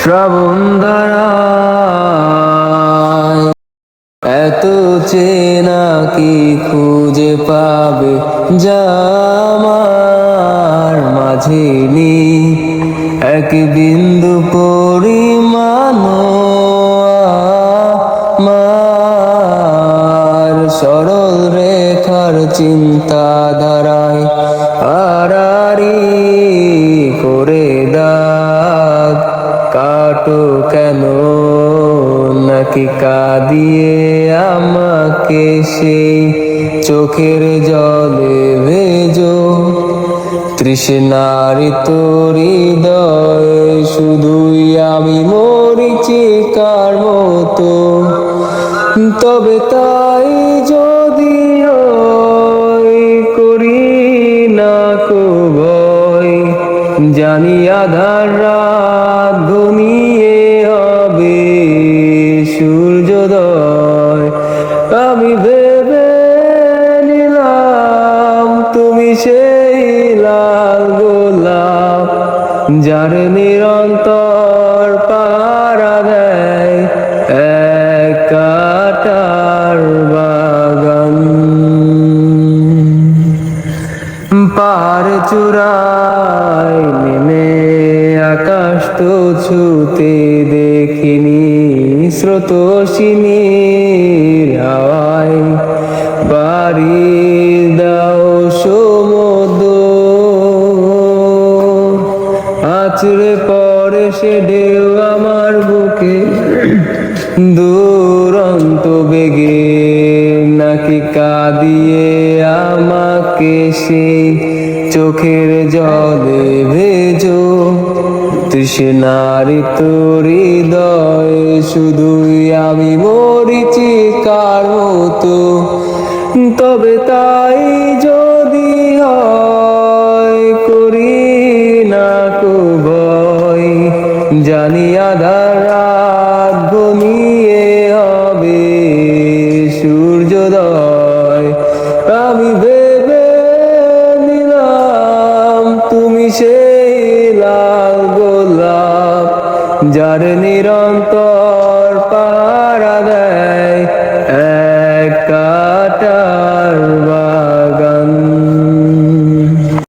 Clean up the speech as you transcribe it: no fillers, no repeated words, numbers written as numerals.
শ্রাবণ ধারায়। এত চেনা কি খুঁজে পাবে যা আমার মাঝে নেই, এক বিন্দু পরিমাণ আমার সরল রেখার চিন্তাধারায় আড়াআড়ি করে দাগ কাটো কেন নাকি কাঁদিয়ে আমাকে সেই চোখের জলে ভেজো। তৃষ্ণারি তোর হৃদয় শুধুই আমি মরিচিকার মতো, তবে তাই যদি হয় করি না কো ভয়, জানি আধার রাত ঘনিয়ে হবে সূর্যোদয়। আমি ভেবে নিলাম তুমি সেই লাল গোলাপ, যার নিরন্তর পাহারা দেয় এক কাঁটার বাগান। পাহাড় চূড়ায় নেমে আকাশ তো ছুতে দেখিনি, স্রোতস্বিনীর হাওয়ায় বাড়ি দাও সমুদ্র। আছড়ে পড়ে সে ঢেউ আমার বুকে দুরন্ত বেগে, নাকি কাঁদিয়ে আমাকে সেই চোখের জলে ভেজো। তৃষ্ণারি তোর হৃদয় শুধুই আমি মরিচিকার মতো, তবে তাই যদি হয় করি না কো ভয়, জানি আধার রাত ঘনিয়ে হবে সূর্যোদয়। আমি ভেবে নিলাম তুমি সেই লাল গোলাপ, যার নিরন্তর পাহারা